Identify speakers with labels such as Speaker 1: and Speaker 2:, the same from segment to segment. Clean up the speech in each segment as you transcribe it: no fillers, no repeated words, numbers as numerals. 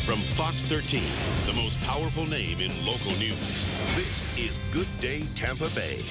Speaker 1: From Fox 13, the most powerful name in local news, this is Good Day Tampa Bay.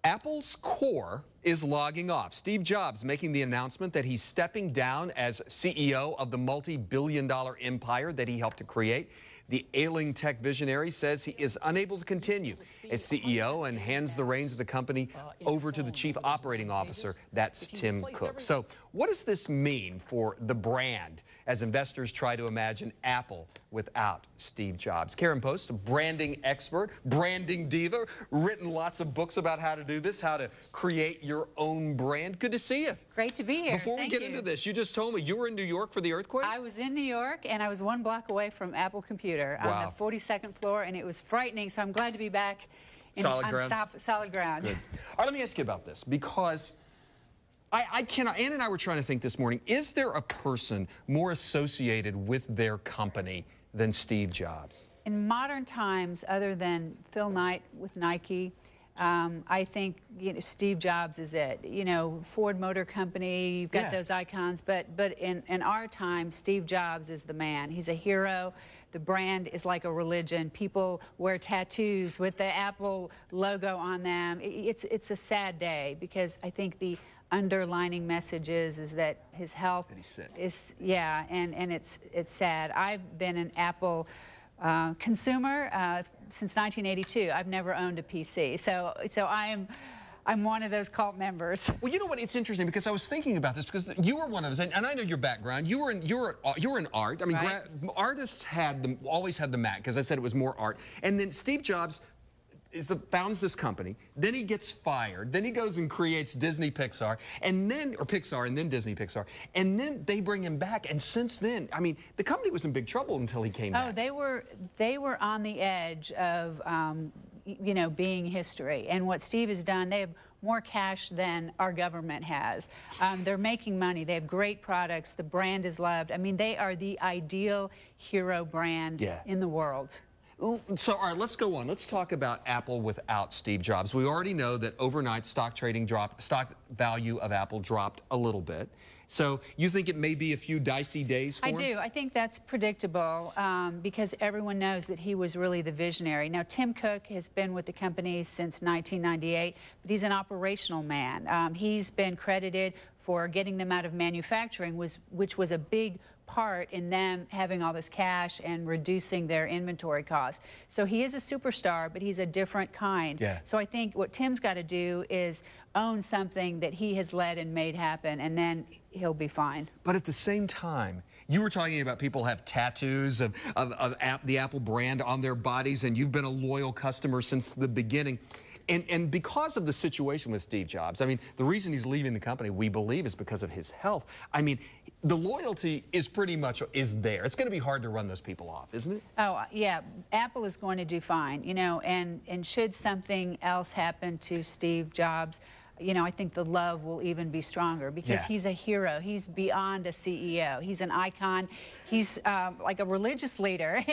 Speaker 2: Apple's core is logging off. Steve Jobs making the announcement that he's stepping down as CEO of the multi-billion-dollar empire that he helped to create. The ailing tech visionary says he is unable to continue as CEO and hands the reins of the company over to the chief operating officer. That's Tim Cook. So what does this mean for the brand as investors try to imagine Apple without Steve Jobs? Karen Post, a branding expert, branding diva, written lots of books about how to do this, how to create your own brand. Good to see you.
Speaker 3: Great to be here.
Speaker 2: Before we get into this, you just told me you were in New York for the earthquake?
Speaker 3: I was in New York, and I was 1 block away from Apple Computer on the 42nd floor, and it was frightening, so I'm glad to be back
Speaker 2: on
Speaker 3: solid ground.
Speaker 2: Good. All right, let me ask you about this, because I cannot, Ann and I were trying to think this morning, is there a person more associated with their company than Steve Jobs?
Speaker 3: In modern times, other than Phil Knight with Nike, I think Steve Jobs is it. Ford Motor Company, you've got those icons, but in our time, Steve Jobs is the man. He's a hero. The brand is like a religion. People wear tattoos with the Apple logo on them. It's a sad day, because I think the underlining message is that his health is and it's sad. I've been an Apple consumer since 1982. I've never owned a PC, so I'm one of those cult members.
Speaker 2: Well, you know what? It's interesting, because I was thinking about this, because you were one of those, and I know your background. You were in art. I mean,
Speaker 3: right.
Speaker 2: Artists always had the Mac, because I said it was more art. And then Steve Jobs founds this company. Then he gets fired. Then he goes and creates Disney Pixar, and then Disney Pixar, and then they bring him back. And since then, I mean, the company was in big trouble until he came back.
Speaker 3: Oh, they were on the edge of being history. And what Steve has done, they have more cash than our government has. They're making money. They have great products. The brand is loved. I mean, they are the ideal hero brand in the world.
Speaker 2: So, all right, let's go on. Let's talk about Apple without Steve Jobs. We already know that overnight stock value of Apple dropped a little bit. So you think it may be a few dicey days for him?
Speaker 3: I do. I think that's predictable, because everyone knows that he was really the visionary. Now, Tim Cook has been with the company since 1998, but he's an operational man. He's been credited for getting them out of manufacturing, which was a big part in them having all this cash and reducing their inventory costs. So he is a superstar, but he's a different kind.
Speaker 2: Yeah.
Speaker 3: So I think what Tim's got to do is own something that he has led and made happen, and then he'll be fine.
Speaker 2: But at the same time, you were talking about people have tattoos of the Apple brand on their bodies, and you've been a loyal customer since the beginning. And because of the situation with Steve Jobs, I mean, the reason he's leaving the company, we believe, is because of his health. I mean, the loyalty is pretty much there. It's going to be hard to run those people off, isn't it?
Speaker 3: Oh, yeah. Apple is going to do fine, and should something else happen to Steve Jobs, I think the love will even be stronger, because he's a hero. He's beyond a CEO. He's an icon. He's like a religious leader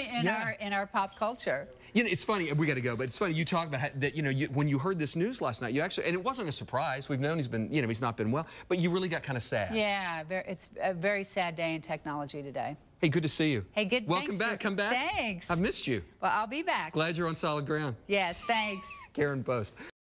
Speaker 3: in our pop culture.
Speaker 2: It's funny, we got to go, but it's funny, you talk about that, when you heard this news last night, you actually, and it wasn't a surprise, we've known he's been, he's not been well, but you really got kind of sad.
Speaker 3: Yeah, it's a very sad day in technology today.
Speaker 2: Hey, good to see you.
Speaker 3: Hey, good.
Speaker 2: Welcome back. Come back.
Speaker 3: Thanks.
Speaker 2: I've missed you.
Speaker 3: Well, I'll be back.
Speaker 2: Glad you're on solid ground.
Speaker 3: Yes, thanks.
Speaker 2: Karen Post.